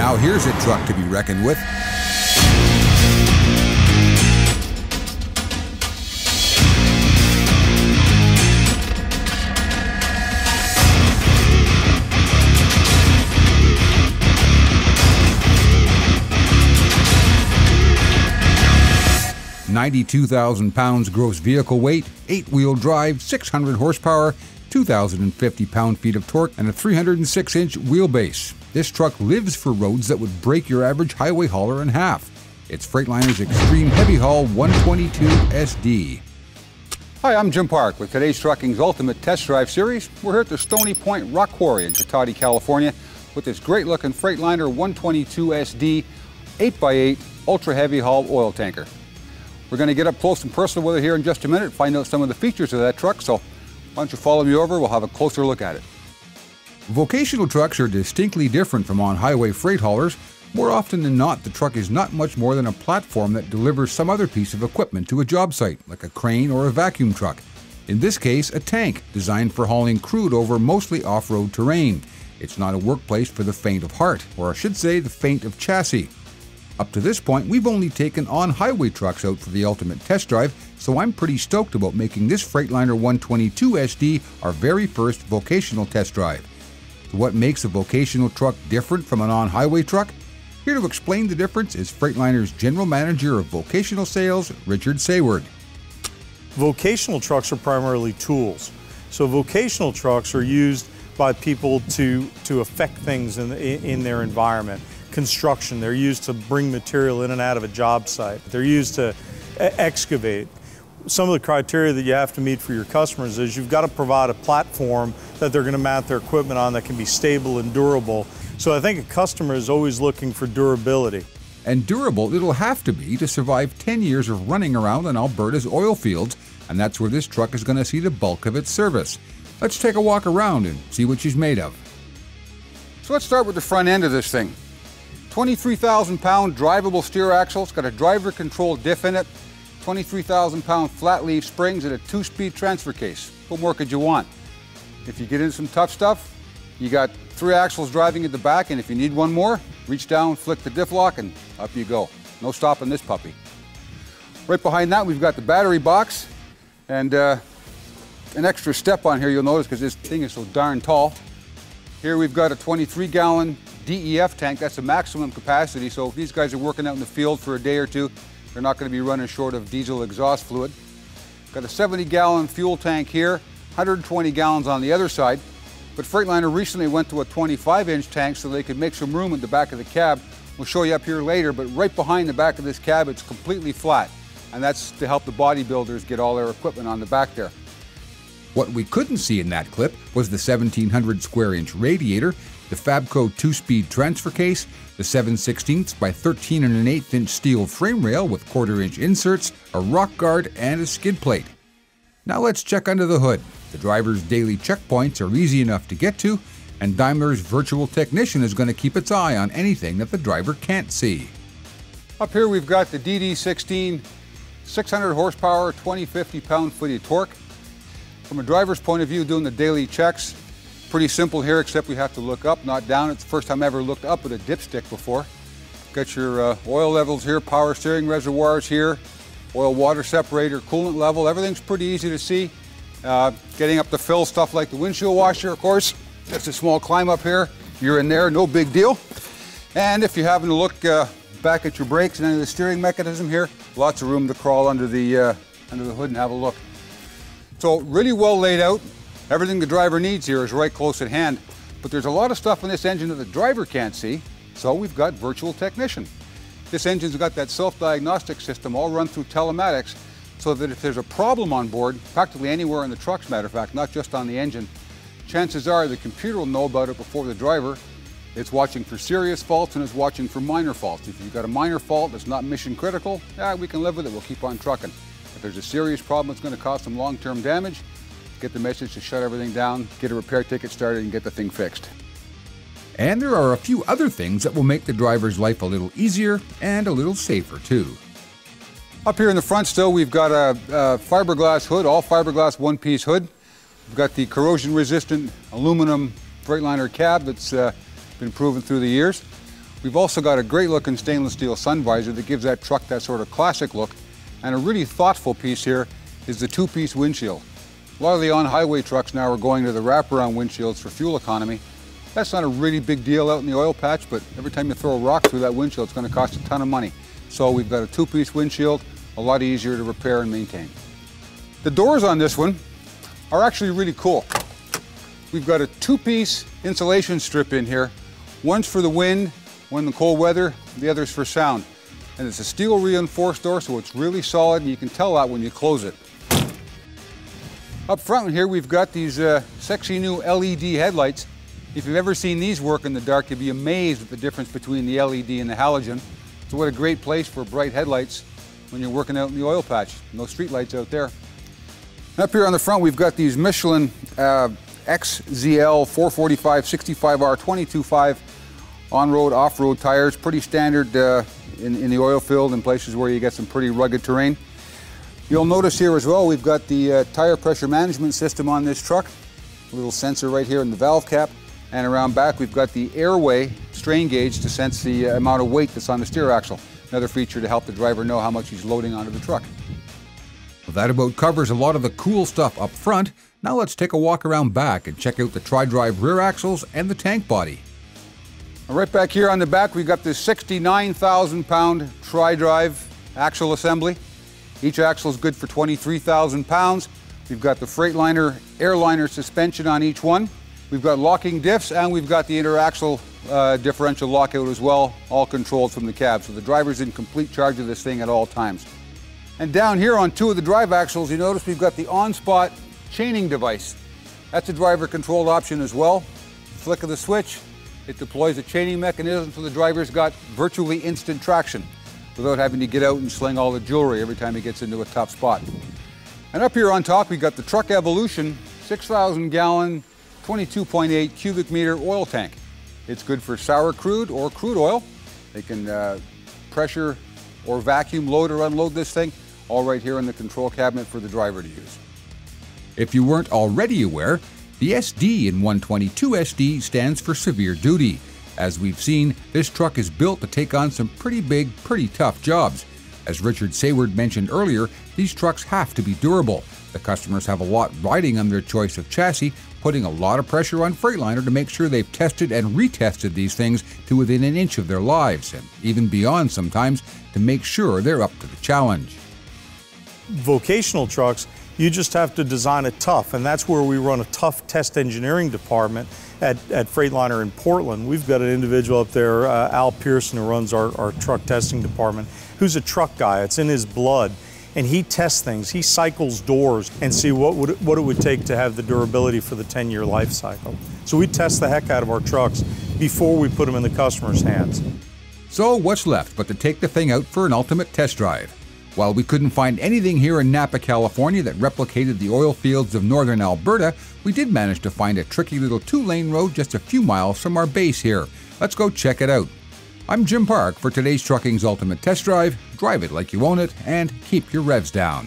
Now here's a truck to be reckoned with. £92,000 gross vehicle weight, 8-wheel drive, 600 horsepower, 2,050 pound-feet of torque, and a 306-inch wheelbase. This truck lives for roads that would break your average highway hauler in half. It's Freightliner's Extreme Heavy Haul 122 SD. Hi, I'm Jim Park with today's Trucking's Ultimate Test Drive Series. We're here at the Stony Point Rock Quarry in Cotati, California with this great-looking Freightliner 122 SD 8x8 Ultra Heavy Haul oil tanker. We're going to get up close and personal with it here in just a minute, find out some of the features of that truck, so why don't you follow me over, we'll have a closer look at it. Vocational trucks are distinctly different from on-highway freight haulers. More often than not, the truck is not much more than a platform that delivers some other piece of equipment to a job site, like a crane or a vacuum truck. In this case, a tank, designed for hauling crude over mostly off-road terrain. It's not a workplace for the faint of heart, or I should say the faint of chassis. Up to this point, we've only taken on-highway trucks out for the ultimate test drive, so I'm pretty stoked about making this Freightliner 122 SD our very first vocational test drive. So what makes a vocational truck different from an on-highway truck? Here to explain the difference is Freightliner's General Manager of Vocational Sales, Richard Sayward. Vocational trucks are primarily tools. So vocational trucks are used by people to affect things in their environment. Construction, they're used to bring material in and out of a job site. They're used to excavate. Some of the criteria that you have to meet for your customers is you've got to provide a platform that they're going to mount their equipment on that can be stable and durable. So I think a customer is always looking for durability. And durable it'll have to be to survive 10 years of running around on Alberta's oil fields, and that's where this truck is going to see the bulk of its service. Let's take a walk around and see what she's made of. So let's start with the front end of this thing. 23,000-pound drivable steer axle. It's got a driver-controlled diff in it, 23,000-pound flat-leaf springs, and a 2-speed transfer case. What more could you want? If you get into some tough stuff, you got 3 axles driving at the back, and if you need one more, reach down, flick the diff lock, and up you go. No stopping this puppy. Right behind that, we've got the battery box, and an extra step on here you'll notice because this thing is so darn tall. Here we've got a 23-gallon DEF tank. That's the maximum capacity, so if these guys are working out in the field for a day or two, they're not going to be running short of diesel exhaust fluid. Got a 70-gallon fuel tank here, 120 gallons on the other side, but Freightliner recently went to a 25-inch tank so they could make some room in the back of the cab. We'll show you up here later, but right behind the back of this cab, it's completely flat, and that's to help the bodybuilders get all their equipment on the back there. What we couldn't see in that clip was the 1,700 square inch radiator, the Fabco 2-speed transfer case, the 7/16 by 13 1/8 inch steel frame rail with 1/4 inch inserts, a rock guard, and a skid plate. Now let's check under the hood. The driver's daily checkpoints are easy enough to get to, and Daimler's virtual technician is going to keep its eye on anything that the driver can't see. Up here we've got the DD16 600 horsepower, 2050 pound-feet of torque. From a driver's point of view, doing the daily checks, pretty simple here, except we have to look up, not down. It's the first time I ever looked up at a dipstick before. Got your oil levels here, power steering reservoirs here, oil water separator, coolant level, everything's pretty easy to see. Getting up to fill stuff like the windshield washer, of course. Just a small climb up here. You're in there, no big deal. And if you're having to look back at your brakes and under the steering mechanism here, lots of room to crawl under the hood and have a look. So really well laid out. Everything the driver needs here is right close at hand, but there's a lot of stuff in this engine that the driver can't see, so we've got virtual technician. This engine's got that self-diagnostic system all run through telematics, so that if there's a problem on board, practically anywhere in the truck, as a matter of fact, not just on the engine, chances are the computer will know about it before the driver. It's watching for serious faults and it's watching for minor faults. If you've got a minor fault that's not mission critical, yeah, we can live with it, we'll keep on trucking. If there's a serious problem that's going to cause some long-term damage, get the message to shut everything down, get a repair ticket started, and get the thing fixed. And there are a few other things that will make the driver's life a little easier and a little safer too. Up here in the front still, we've got a fiberglass hood, all fiberglass one-piece hood. We've got the corrosion-resistant aluminum Freightliner cab that's been proven through the years. We've also got a great looking stainless steel sun visor that gives that truck that sort of classic look. And a really thoughtful piece here is the two-piece windshield. A lot of the on-highway trucks now are going to the wraparound windshields for fuel economy. That's not a really big deal out in the oil patch, but every time you throw a rock through that windshield, it's going to cost a ton of money. So we've got a two-piece windshield, a lot easier to repair and maintain. The doors on this one are actually really cool. We've got a two-piece insulation strip in here. One's for the wind, one in the cold weather, the other's for sound. And it's a steel reinforced door, so it's really solid, and you can tell that when you close it. Up front here, we've got these sexy new LED headlights. If you've ever seen these work in the dark, you'd be amazed at the difference between the LED and the halogen. So what a great place for bright headlights when you're working out in the oil patch. No street lights out there. Up here on the front, we've got these Michelin XZL 445 65R 22.5 on-road, off-road tires. Pretty standard in the oil field in places where you get some pretty rugged terrain. You'll notice here as well, we've got the tire pressure management system on this truck. A little sensor right here in the valve cap. And around back, we've got the airway strain gauge to sense the amount of weight that's on the steer axle. Another feature to help the driver know how much he's loading onto the truck. Well, that about covers a lot of the cool stuff up front. Now let's take a walk around back and check out the tri-drive rear axles and the tank body. Right back here on the back, we've got this 69,000-pound tri-drive axle assembly. Each axle is good for 23,000 pounds. We've got the Freightliner airliner suspension on each one. We've got locking diffs, and we've got the interaxle differential lockout as well, all controlled from the cab. So the driver's in complete charge of this thing at all times. And down here on two of the drive axles, you notice we've got the on-spot chaining device. That's a driver-controlled option as well. Flick of the switch, it deploys a chaining mechanism, so the driver's got virtually instant traction without having to get out and sling all the jewelry every time he gets into a tough spot. And up here on top, we've got the Truck Evolution 6,000-gallon, 22.8 cubic meter oil tank. It's good for sour crude or crude oil. They can pressure or vacuum load or unload this thing, all right here in the control cabinet for the driver to use. If you weren't already aware, the SD in 122 SD stands for severe duty. As we've seen, this truck is built to take on some pretty big, pretty tough jobs. As Richard Sayward mentioned earlier, these trucks have to be durable. The customers have a lot riding on their choice of chassis, putting a lot of pressure on Freightliner to make sure they've tested and retested these things to within an inch of their lives, and even beyond sometimes, to make sure they're up to the challenge. Vocational trucks, you just have to design it tough, and that's where we run a tough test engineering department at Freightliner in Portland. We've got an individual up there, Al Pearson, who runs our truck testing department, who's a truck guy. It's in his blood, and he tests things. He cycles doors and see what it would take to have the durability for the 10-year life cycle. So we test the heck out of our trucks before we put them in the customer's hands. So what's left but to take the thing out for an ultimate test drive? While we couldn't find anything here in Napa, California that replicated the oil fields of northern Alberta, we did manage to find a tricky little two-lane road just a few miles from our base here. Let's go check it out. I'm Jim Park for today's Trucking's Ultimate Test Drive. Drive it like you own it and keep your revs down.